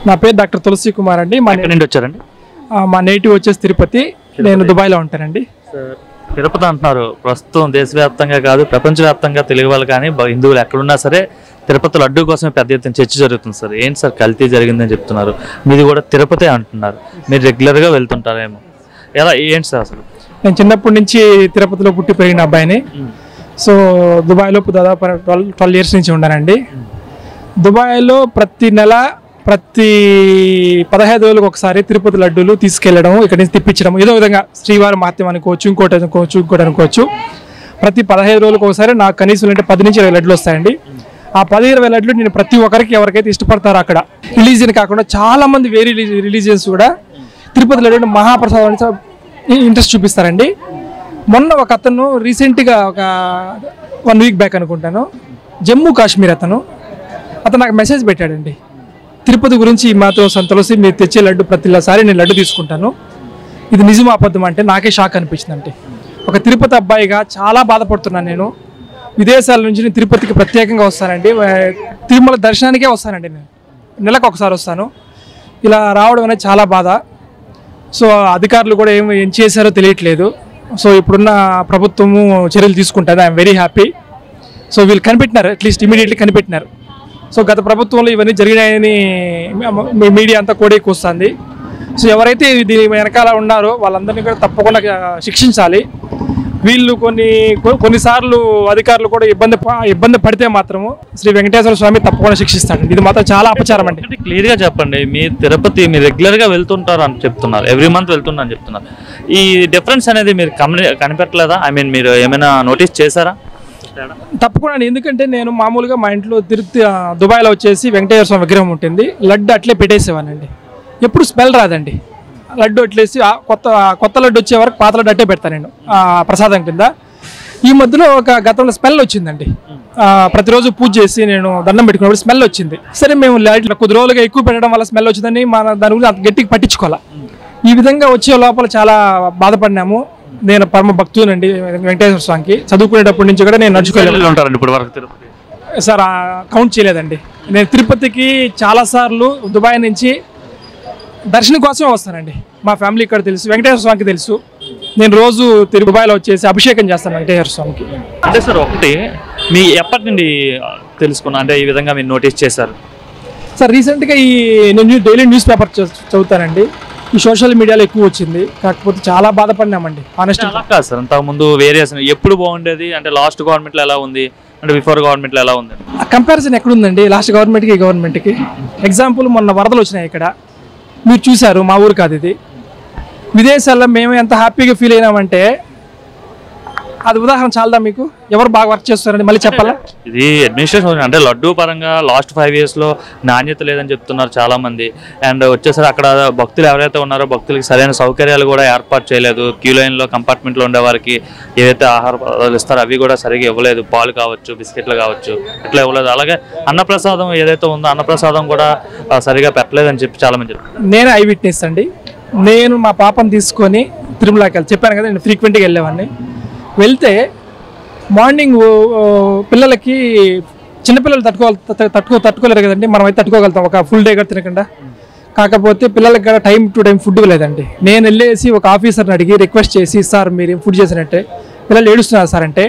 నా పేరు డాక్టర్ తులసి కుమార్ అండి. ఎక్కడి నుండి వచ్చారండి? మా నేటివ్ వచ్చేసి తిరుపతి. నేను దుబాయ్లో ఉంటానండి. తిరుపతి అంటున్నారు. ప్రస్తుతం దేశవ్యాప్తంగా కాదు ప్రపంచవ్యాప్తంగా తెలుగు వాళ్ళు కానీ హిందువులు ఎక్కడున్నా సరే తిరుపతి లడ్డు కోసమే పెద్ద ఎత్తున చర్చ జరుగుతుంది సార్. ఏంటి సార్ కల్తీ జరిగిందని చెప్తున్నారు, మీది కూడా తిరుపతి అంటున్నారు, మీరు రెగ్యులర్గా వెళ్తుంటారేమో, ఎలా ఏంటి సార్ అసలు? నేను చిన్నప్పటి నుంచి తిరుపతిలో పుట్టి పెరిగిన అబ్బాయిని. సో దుబాయ్లో దాదాపు 12 years నుంచి ఉన్నానండి. దుబాయ్లో ప్రతి నెల ప్రతి 15 రోజులకు ఒకసారి తిరుపతి లడ్డూలు తీసుకెళ్లడం, ఇక్కడి నుంచి తెప్పించడం, ఏదో విధంగా శ్రీవారి మహత్యం అనుకోవచ్చు, ఇంకోటి అనుకోవచ్చు. ప్రతి 15 రోజులకు ఒకసారి నాకు కనీసం అంటే 10 నుంచి 20 లడ్లు వస్తాయండి. ఆ 10-20 లడ్లు నేను ప్రతి ఒక్కరికి ఎవరికైతే ఇష్టపడతారో అక్కడ రిలీజియన్ కాకుండా చాలా మంది వేరే రిలీజియన్స్ కూడా తిరుపతి లడ్డు మహాప్రసాదం ఇంట్రెస్ట్ చూపిస్తారండి. మొన్న ఒక అతను రీసెంట్గా ఒక 1 week బ్యాక్ అనుకుంటాను, జమ్మూ కాశ్మీర్ అతను నాకు మెసేజ్ పెట్టాడండి. తిరుపతి గురించి మాత్రం సంతలోసి మీరు తెచ్చే లడ్డు ప్రతిసారి నేను లడ్డు తీసుకుంటాను, ఇది నిజం అబద్ధం అంటే నాకే షాక్ అనిపించిందంటే. ఒక తిరుపతి అబ్బాయిగా చాలా బాధపడుతున్నాను నేను. విదేశాల నుంచి నేను తిరుపతికి ప్రత్యేకంగా వస్తానండి, తిరుమల దర్శనానికే వస్తానండి. నేను నెలకు ఒకసారి వస్తాను. ఇలా రావడం అనేది చాలా బాధ. సో అధికారులు కూడా ఏం చేశారో తెలియట్లేదు. సో ఇప్పుడున్న ప్రభుత్వము చర్యలు తీసుకుంటుంది. I'm very happy. సో వీళ్ళు కనిపెట్టినారు, అట్లీస్ట్ ఇమీడియట్లీ కనిపెట్టినారు. సో గత ప్రభుత్వంలో ఇవన్నీ జరిగినాయని మీడియా అంతా కూడా వస్తుంది. సో ఎవరైతే దీని వెనకాల ఉన్నారో వాళ్ళందరినీ కూడా తప్పకుండా శిక్షించాలి. వీళ్ళు కొన్నిసార్లు అధికారులు కూడా ఇబ్బంది పడితే మాత్రము శ్రీ వెంకటేశ్వర స్వామి తప్పకుండా శిక్షిస్తాడండి. ఇది మాత్రం చాలా అపచారం అండి. క్లియర్గా చెప్పండి, మీ తిరుపతి మీరు రెగ్యులర్గా వెళ్తుంటారు అని చెప్తున్నారు, ఎవ్రీ మంత్ వెళ్తున్నా అని చెప్తున్నారు. ఈ డిఫరెన్స్ అనేది మీరు కనిపెట్టలేదా? ఐ మీన్ మీరు ఏమైనా నోటీస్ చేశారా? తప్పకుండా, ఎందుకంటే నేను మామూలుగా మా ఇంట్లో దుబాయ్లో వచ్చేసి వెంకటేశ్వర స్వామి విగ్రహం ఉంటుంది, లడ్డు అట్లే పెట్టేసేవానండి. ఎప్పుడు స్మెల్ రాదండి. లడ్డు అట్లేసి కొత్త లడ్డు వచ్చే వరకు పాత లడ్డు అట్టే పెడతాను నేను ప్రసాదం కింద. ఈ మధ్యలో గతంలో స్మెల్ వచ్చిందండి. ప్రతిరోజు పూజ చేసి నేను దండం పెట్టుకున్నప్పుడు స్మెల్ వచ్చింది. సరే మేము లైట్లు కొద్ది రోజులుగా ఎక్కువ పెట్టడం వల్ల స్మెల్ వచ్చిందని దాని గురించి అంత గట్టిగా పట్టించుకోవాలి. ఈ విధంగా వచ్చే లోపల చాలా బాధపడినాము. నేను పరమ భక్తునండి వెంకటేశ్వర స్వామికి. చదువుకునేటప్పటి నుంచి కూడా నేను నడుచుకోలేను ఇప్పుడు వరకు తిరుపతి సార్, కౌంట్ చేయలేదండి. నేను తిరుపతికి చాలాసార్లు దుబాయ్ నుంచి దర్శనం కోసమే వస్తానండి. మా ఫ్యామిలీ ఇక్కడ తెలుసు, వెంకటేశ్వర స్వామికి తెలుసు. నేను రోజు దుబాయ్లో వచ్చేసి అభిషేకం చేస్తాను వెంకటేశ్వర స్వామికి. అంటే సార్ ఒకటి మీ ఎప్పటి నుండి తెలుసుకున్నా అంటే ఈ విధంగా మీరు నోటీస్ చేశారు? సార్ రీసెంట్గా నేను డైలీ న్యూస్ పేపర్ చదువుతానండి. ఈ సోషల్ మీడియాలో ఎక్కువ వచ్చింది, కాకపోతే చాలా బాధపడినామండి ఆనెస్ట్గా. అలా కాదు సార్, అంతకుముందు వేరియేషన్ ఎప్పుడు బాగుండేది అంటే లాస్ట్ గవర్నమెంట్లో ఎలా ఉంది అంటే బిఫోర్ గవర్నమెంట్లో ఎలా ఉంది? కంపారిజన్ ఎక్కడుందండి లాస్ట్ గవర్నమెంట్కి ఈ గవర్నమెంట్కి? ఎగ్జాంపుల్ మొన్న వరదలు వచ్చినాయి ఇక్కడ, మీరు చూశారు, మా ఊరు కాదు ఇది. విదేశాల్లో మేము ఎంత హ్యాపీగా ఫీల్ అయినామంటే అది ఉదాహరణ చాలదా మీకు? ఎవరు బాగా వర్క్ చేస్తారని మళ్ళీ చెప్పాలా? ఇది అడ్మినిస్ట్రేషన్ అంటే లడ్డూ పరంగా లాస్ట్ 5 yearsలో నాణ్యత లేదని చెప్తున్నారు చాలా మంది. అండ్ వచ్చేసరి అక్కడ భక్తులు ఎవరైతే ఉన్నారో భక్తులకి సరైన సౌకర్యాలు కూడా ఏర్పాటు చేయలేదు. క్యూ లైన్లో కంపార్ట్మెంట్లో ఉండే వారికి ఏదైతే ఆహార పదార్థాలు ఇస్తారో అవి కూడా సరిగా ఇవ్వలేదు. పాలు కావచ్చు, బిస్కెట్లు కావచ్చు, ఇట్లా ఇవ్వలేదు. అలాగే అన్నప్రసాదం ఏదైతే ఉందో అన్నప్రసాదం కూడా సరిగా పెట్టలేదని చెప్పి చాలా మంది చెప్పారు. నేను ఐ విట్నెస్ అండి. నేను మా పాపను తీసుకొని తిరుమలకి చెప్పాను కదా, నేను ఫ్రీక్వెంట్గా వెళ్ళేవాడిని. వెళ్తే మార్నింగ్ పిల్లలకి, చిన్నపిల్లలు తట్టుకోలేరు కదండి, మనం అయితే తట్టుకోగలుగుతాం ఒక ఫుల్ డే కూడా తినకుండా. కాకపోతే పిల్లలకి కూడా టైం టు టైం ఫుడ్ లేదండి. నేను వెళ్ళేసి ఒక ఆఫీసర్ని అడిగి రిక్వెస్ట్ చేసి, సార్ మీరు ఏం ఫుడ్ చేసినట్టే పిల్లలు ఏడుస్తున్నారు సార్ అంటే,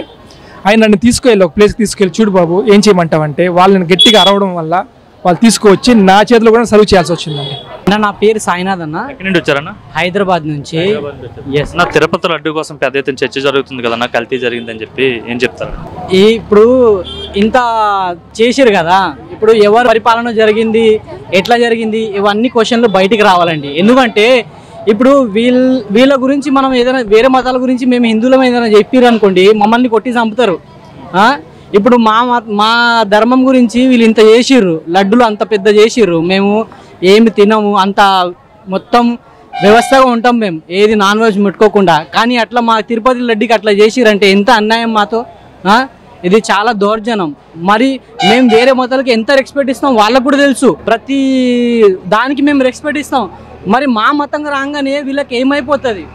ఆయన నన్ను తీసుకెళ్ళి ఒక ప్లేస్కి తీసుకెళ్ళి, చూడు బాబు ఏం చేయమంటావంటే వాళ్ళని గట్టిగా అరవడం వల్ల వాళ్ళు తీసుకువచ్చి నా చేతిలో కూడా సర్వ్ చేయాల్సి వచ్చిందండి. నా పేరు సాయినాథ్ అన్న. ఎక్కడి నుండి వచ్చారన్న? హైదరాబాద్ నుంచి. నా తిరుపతి లడ్డు కోసం పెద్ద ఎత్తున చర్చ జరుగుతుంది కదా, నాకు కల్తీ జరిగిందని చెప్పి ఏం చెప్తారు? ఇప్పుడు ఇంత చేసిరు కదా, ఇప్పుడు ఎవరు పరిపాలన జరిగింది, ఎట్లా జరిగింది, ఇవన్నీ క్వశ్చన్లు బయటికి రావాలండి. ఎందుకంటే ఇప్పుడు వీళ్ళ గురించి మనం ఏదైనా వేరే మతాల గురించి మేము హిందువులం ఏదైనా చెప్పారు అనుకోండి, మమ్మల్ని కొట్టి చంపుతారు. ఇప్పుడు మా ధర్మం గురించి వీళ్ళు ఇంత చేసిర్రు, లడ్డులు అంత పెద్ద చేసిర్రు, మేము ఏమి తినము, అంత మొత్తం వ్యవస్థగా ఉంటాం మేము, ఏది నాన్ వెజ్ ముట్టుకోకుండా. కానీ అట్లా మా తిరుపతి లడ్డుకి అట్లా చేసిరంటే ఎంత అన్యాయం మాతో. ఇది చాలా దౌర్జన్యం. మరి మేము వేరే మతాలకి ఎంత రెస్పెక్ట్ ఇస్తాం వాళ్ళకు కూడా తెలుసు, ప్రతి దానికి మేము రెస్పెక్ట్ ఇస్తాం. మరి మా మతంగా రాగానే వీళ్ళకి ఏమైపోతుంది?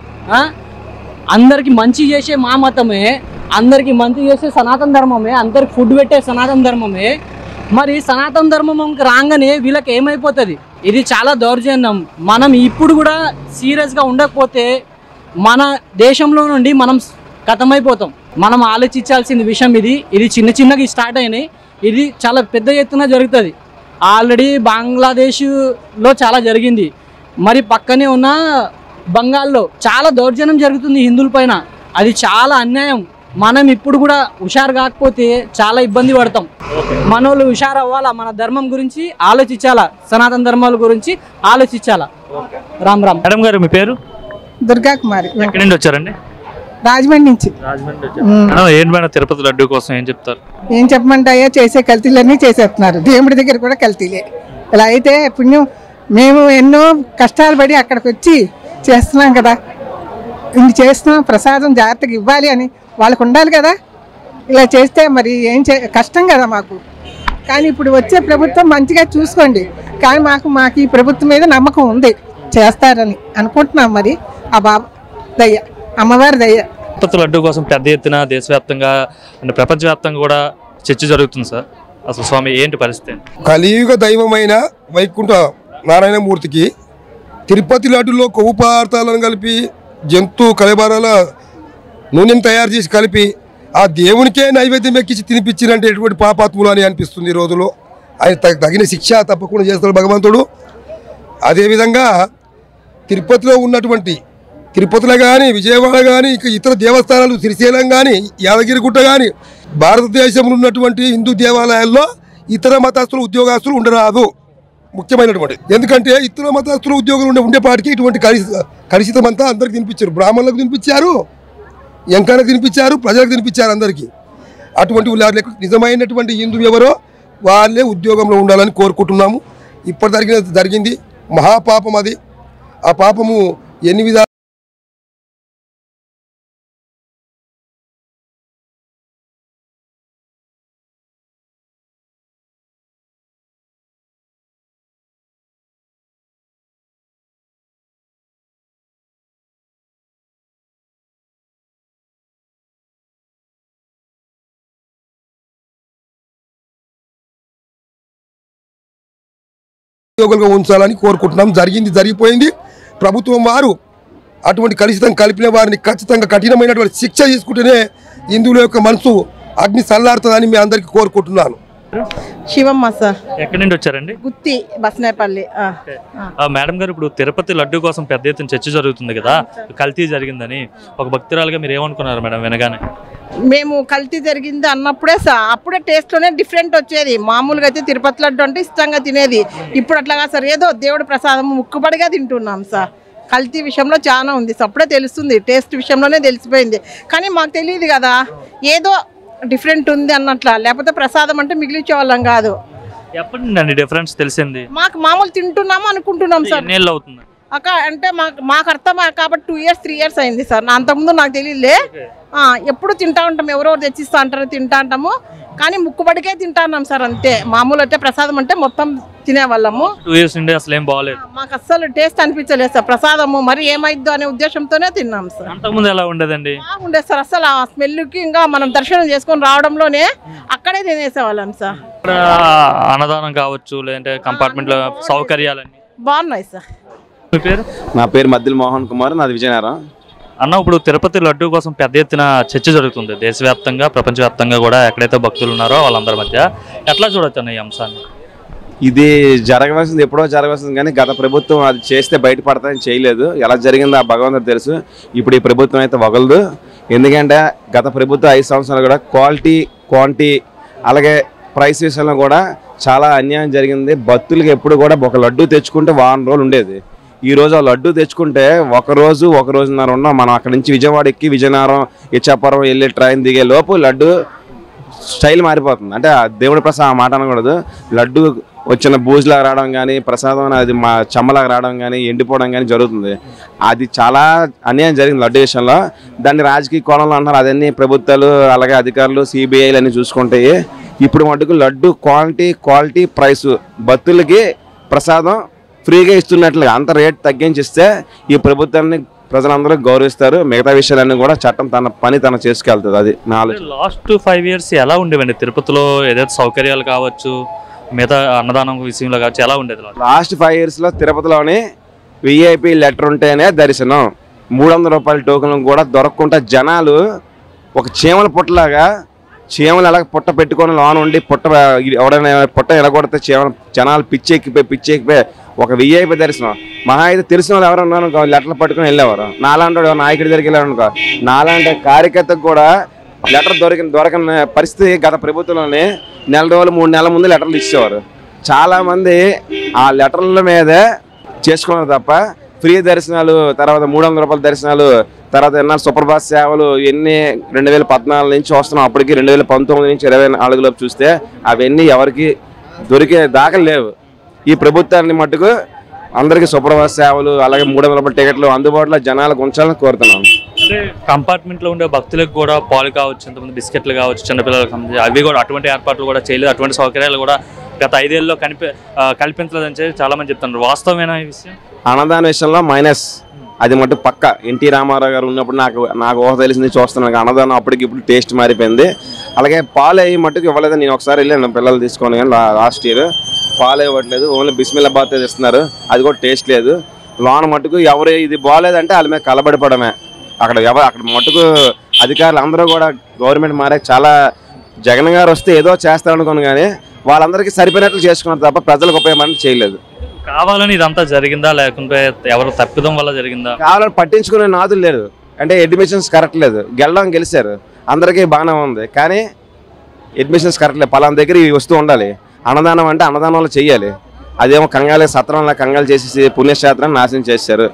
అందరికి మంచి చేసే మా మతమే, అందరికి మంచి చేసే సనాతన ధర్మమే, అందరికి ఫుడ్ పెట్టే సనాతన ధర్మమే. మరి సనాతన ధర్మం రాగానే వీళ్ళకి ఏమైపోతుంది? ఇది చాలా దౌర్జన్యం. మనం ఇప్పుడు కూడా సీరియస్గా ఉండకపోతే మన దేశంలో నుండి మనం ఖతమైపోతాం. మనం ఆలోచించాల్సిన విషయం ఇది చిన్న చిన్నగా స్టార్ట్ అయినాయి, ఇది చాలా పెద్ద ఎత్తున జరుగుతుంది. ఆల్రెడీ బంగ్లాదేశ్లో చాలా జరిగింది, మరి పక్కనే ఉన్న బంగాల్లో చాలా దౌర్జన్యం జరుగుతుంది హిందువుల పైన. అది చాలా అన్యాయం. మనం ఇప్పుడు కూడా హుషారు కాకపోతే చాలా ఇబ్బంది పడతాం. మనోళ్ళు హుషారు అవ్వాలా, మన ధర్మం గురించి ఆలోచించాలా, సనాతన ధర్మాల గురించి ఆలోచించాలా. రామ్ రామ్. మేడం గారు మీ పేరు? దుర్గా కుమారి, ఎక్కడి నుండి వచ్చారండి? రాజమండ్రి నుంచి. ఏంటి మేడం తిరుపతి లడ్డు కోసం ఏం చెప్తారు? ఏం చెప్పమంటాయో చేసే కల్తీలన్నీ చేసేస్తున్నారు. దేవుడి దగ్గర కూడా కల్తీలే. ఇలా అయితే పుణ్యం, మేము ఎన్నో కష్టాలు పడి అక్కడికి వచ్చి చేస్తున్నాం కదా, ఇన్ని చేస్తున్నాం, ప్రసాదం జాగ్రత్తగా ఇవ్వాలి అని వాళ్ళకు ఉండాలి కదా. ఇలా చేస్తే మరి కష్టం కదా మాకు. కానీ ఇప్పుడు వచ్చే ప్రభుత్వం మంచిగా చూసుకోండి. కానీ మాకు ఈ ప్రభుత్వం మీద నమ్మకం ఉంది, చేస్తారని అనుకుంటున్నాం. మరి ఆ బాబు దయ్య, అమ్మవారి దయ్య. తిరుపతి లడ్డు కోసం పెద్ద ఎత్తున దేశవ్యాప్తంగా అంటే ప్రపంచవ్యాప్తంగా కూడా చర్చ జరుగుతుంది సార్. అసలు స్వామి ఏంటి పరిస్థితి? కలియుగ దైవమైన వైకుంఠ నారాయణమూర్తికి తిరుపతి లడ్డులో కొవ్వు పదార్థాలను కలిపి జంతు కలబారాల నూనెను తయారు చేసి కలిపి ఆ దేవునికే నైవేద్యం ఎక్కించి తినిపించినంటే ఎటువంటి పాపాత్ములు అని అనిపిస్తుంది ఈ రోజులో. ఆయన తగిన శిక్ష తప్పకుండా చేస్తాడు భగవంతుడు. అదేవిధంగా తిరుపతిలో ఉన్నటువంటి తిరుపతిలో కానీ విజయవాడ కానీ ఇంకా ఇతర దేవస్థానాలు శ్రీశైలం కానీ యాదగిరిగుట్ట కానీ భారతదేశంలో ఉన్నటువంటి హిందూ దేవాలయాల్లో ఇతర మతస్థుల ఉద్యోగస్తులు ఉండరాదు. ముఖ్యమైనటువంటి ఎందుకంటే ఇతర మతస్థుల ఉద్యోగులు ఉండేపాటికి ఇటువంటి కలుషితం అంతా అందరికి తినిపించారు. బ్రాహ్మణులకు తినిపించారు, ఎంకాలకు తినిపించారు, ప్రజలకు తినిపించారు అందరికీ. అటువంటి నిజమైనటువంటి హిందూ ఎవరో వాళ్ళే ఉద్యోగంలో ఉండాలని కోరుకుంటున్నాము. ఇప్పటి జరిగింది మహాపాపం. అది ఆ పాపము ఎన్ని విధాలు ఉద్యోగులుగా ఉంచాలని కోరుకుంటున్నాం. జరిగిపోయింది. ప్రభుత్వం వారు అటువంటి కలుషితం కలిపిన వారిని ఖచ్చితంగా కఠినమైనటువంటి శిక్ష తీసుకుంటేనే హిందువుల యొక్క మనసు అగ్ని చల్లారుతుందని మీ అందరికీ కోరుకుంటున్నాను. శివమ్మ సార్. ఎక్కడి నుండి వచ్చారండి? గుత్తి బస్నేపల్లి. మేడం గారు, ఇప్పుడు తిరుపతి లడ్డు కోసం పెద్ద ఎత్తున చర్చ జరుగుతుంది కదా, కల్తీ జరిగిందని ఒక భక్తురాలుగా మీరు ఏమనుకున్నారు మేడం వినగానే? మేము కల్తీ జరిగింది అన్నప్పుడే అప్పుడే టేస్ట్లోనే డిఫరెంట్ వచ్చేది. మామూలుగా అయితే తిరుపతి లడ్డు అంటే ఇష్టంగా తినేది. ఇప్పుడు అట్లాగా సార్, ఏదో దేవుడి ప్రసాదం ముక్కుబడిగా తింటున్నాం సార్. కల్తీ విషయంలో చాలా ఉంది, అప్పుడే తెలుస్తుంది. టేస్ట్ విషయంలోనే తెలిసిపోయింది. కానీ మాకు తెలియదు కదా, ఏదో డిఫరెంట్ ఉంది అన్నట్లా. లేకపోతే ప్రసాదం అంటే మిగిలించే వాళ్ళం కాదు. ఎప్పటి డిఫరెన్స్ తెలిసింది? మాకు మామూలు తింటున్నాము అనుకుంటున్నాం సార్. ఎన్ని ఏళ్ళు అవుతుంది అక్క అంటే మాకు అర్థం కాబట్టి 2 years 3 years అయింది సార్. నా అంతకుముందు నాకు తెలియలే. ఎప్పుడు తింటా ఉంటాం, ఎవరెవరు తెచ్చిస్తా అంటారో తింటా అంటాము. కానీ ముక్కుబడికే తింటాన్నాం సార్, అంతే. మామూలు అంటే ప్రసాదం అంటే మొత్తం తినేవాళ్ళము. 2 years నుండి అసలు ఏం బాగలేదు. మాకు అస్సలు టేస్ట్ అనిపించలేదు సార్. ప్రసాదము మరి ఏమైద్దో అనే ఉద్దేశంతోనే తిన్నాం సార్. అంతకుముందు ఎలా ఉండేదండి? బాగుండేది సార్. అసలు ఆ స్మెల్కి ఇంకా మనం దర్శనం చేసుకొని రావడంలోనే అక్కడే తినేసేవాళ్ళం సార్. అన్నదానం కావచ్చు, లేదంటే కంపార్ట్మెంట్ లో సౌకర్యాలన్నీ బాగున్నాయి సార్. మీ పేరు? నా పేరు మద్దిల మోహన్ కుమార్, నాది విజయనగరం. అన్న, ఇప్పుడు తిరుపతి లడ్డు కోసం పెద్ద ఎత్తున చర్చ జరుగుతుంది దేశవ్యాప్తంగా, ప్రపంచవ్యాప్తంగా కూడా. ఎక్కడైతే భక్తులు ఉన్నారో వాళ్ళందరి మధ్య ఎట్లా చూడొచ్చు అన్న ఈ అంశాన్ని? ఇది జరగవలసింది ఎప్పుడో జరగవలసింది, కానీ గత ప్రభుత్వం అది చేస్తే బయటపడతాయని చేయలేదు. ఎలా జరిగిందో ఆ భగవంతుడు తెలుసు. ఇప్పుడు ఈ ప్రభుత్వం అయితే వగలదు. ఎందుకంటే గత ప్రభుత్వం 5 సంవత్సరాలు కూడా క్వాలిటీ, క్వాంటిటీ అలాగే ప్రైస్ విషయంలో కూడా చాలా అన్యాయం జరిగింది. భక్తులకి ఎప్పుడు కూడా ఒక లడ్డు తెచ్చుకుంటే 1 రోజులు ఉండేది. ఈరోజు ఆ లడ్డు తెచ్చుకుంటే ఒక రోజున్నర ఉన్నాం. మనం అక్కడి నుంచి విజయవాడ ఎక్కి విజయనగరం ఇచ్చాపురం వెళ్ళి ట్రైన్ దిగే లోపు లడ్డు స్టైల్ మారిపోతుంది. అంటే దేవుడి ప్రసాదం మాట అనకూడదు. లడ్డు వచ్చిన బూజులాగా రావడం కానీ, ప్రసాదం అది మా చెమ్మలాగా రావడం కానీ, ఎండిపోవడం కానీ జరుగుతుంది. అది చాలా అన్యాయం జరిగింది లడ్డు విషయంలో. దాన్ని రాజకీయ కోణంలో అంటారు. అదన్నీ ప్రభుత్వాలు అలాగే అధికారులు సిబిఐలు అన్నీ చూసుకుంటాయి. ఇప్పుడు మటుకు లడ్డు క్వాలిటీ ప్రైసు భక్తులకి ప్రసాదం ఫ్రీగా ఇస్తున్నట్లుగా అంత రేట్ తగ్గించిస్తే ఈ ప్రభుత్వాన్ని ప్రజలందరూ గౌరవిస్తారు. మిగతా విషయాలన్నీ కూడా చట్టం తన పని తను చేసుకెళ్తుంది. అది నా ఆలోచన. లాస్ట్ 5 years ఎలా ఉండేవండి తిరుపతిలో? ఏదైతే సౌకర్యాలు కావచ్చు, మిగతా అన్నదానం విషయంలో కావచ్చు ఎలా ఉండేది? లాస్ట్ 5 yearsలో తిరుపతిలోని విఐపి లెటర్ ఉంటేనే దర్శనం. 300 రూపాయల టోకెన్లు కూడా దొరకకుండా జనాలు ఒక చీమల పుట్టలాగా, చీమలు ఎలా పుట్ట పెట్టుకొని లోన ఉండి ఎవడైనా పుట్ట ఎలగొడితే జనాలు పిచ్చెక్కిపోయి ఒక విఐపి దర్శనం. మహా అయితే తెలిసిన వాళ్ళు ఎవరు ఉన్నారనుకో లెటర్లు పట్టుకొని వెళ్ళేవారు. నాలాంటి నాయకుడి దగ్గరికి వెళ్ళారనుకో, నాలాంటి కార్యకర్తకు కూడా లెటర్ దొరకని పరిస్థితి గత ప్రభుత్వంలోనే 4 రోజులు 3 నెలల ముందు లెటర్లు ఇచ్చేవారు. చాలామంది ఆ లెటర్ల మీదే చేసుకున్నారు తప్ప ఫ్రీ దర్శనాలు, తర్వాత 300 రూపాయల దర్శనాలు, తర్వాత ఎన్నాళ్ళు సూపర్ఫాస్ట్ సేవలు ఎన్ని 2014 నుంచి వస్తున్నాం. అప్పటికి 2019 నుంచి 24 లోపు చూస్తే అవన్నీ ఎవరికి దొరికే దాఖలు లేవు. ఈ ప్రభుత్వాన్ని మట్టుకు అందరికీ సూపర్ఫాస్ట్ సేవలు అలాగే 300 రూపాయల టికెట్లు అందుబాటులో జనాలకు ఉంచాలని కోరుతున్నాను. అంటే కంపార్ట్మెంట్లో ఉండే భక్తులకు కూడా పాలు కావచ్చు, ఇంతమంది బిస్కెట్లు కావచ్చు, చిన్నపిల్లలకు సంబంధించి అవి కూడా అటువంటి ఏర్పాట్లు కూడా చేయలేదు, అటువంటి సౌకర్యాలు కూడా గత 5 ఏళ్ళలో కల్పించలేదని చెప్పి చాలా మంది చెప్తున్నారు. వాస్తవమేనా ఈ విషయం? అన్నదాన విషయంలో మైనస్ అది మటు పక్క. ఎన్టీ రామారావు గారు ఉన్నప్పుడు నాకు ఊహ తెలిసింది చూస్తున్నాను. అన్నదానం అప్పటికి ఇప్పుడు టేస్ట్ మారిపోయింది. అలాగే పాలు అయ్యి మట్టుకు ఇవ్వలేదు. నేను ఒకసారి వెళ్ళాను పిల్లలు తీసుకొని, కానీ లాస్ట్ ఇయర్ పాలు ఇవ్వట్లేదు, ఓన్లీ బిస్మిల్లాబాద్ ఇస్తున్నారు. అది కూడా టేస్ట్ లేదు. లోన మట్టుకు ఎవరు ఇది బాగోలేదంటే వాళ్ళ మీద కలబడిపోవడమే. అక్కడ మట్టుకు అధికారులు అందరూ కూడా గవర్నమెంట్ మారే చాలా జగన్ గారు వస్తే ఏదో చేస్తారనుకోను, కానీ వాళ్ళందరికీ సరిపోయినట్లు చేసుకున్నారు తప్ప ప్రజలకు ఉపయోగం చేయలేదు. కావాలని ఇదంతా జరిగిందా లేకుంటే ఎవరు తప్పిదం వల్ల జరిగిందా? కావాలని పట్టించుకునే నాదులు లేదు. అంటే అడ్మిషన్స్ కరెక్ట్ లేదు. గెలిచారు, అందరికీ బాగానే ఉంది, కానీ అడ్మిషన్స్ కరెక్ట్ లేదు. పలానా దగ్గర ఇవి వస్తూ ఉండాలి. అన్నదానం అంటే అన్నదానంలో చెయ్యాలి. అదేమో సత్రంలో కంగాలు చేసేసి పుణ్యక్షేత్రాన్ని నాశనం చేశారు.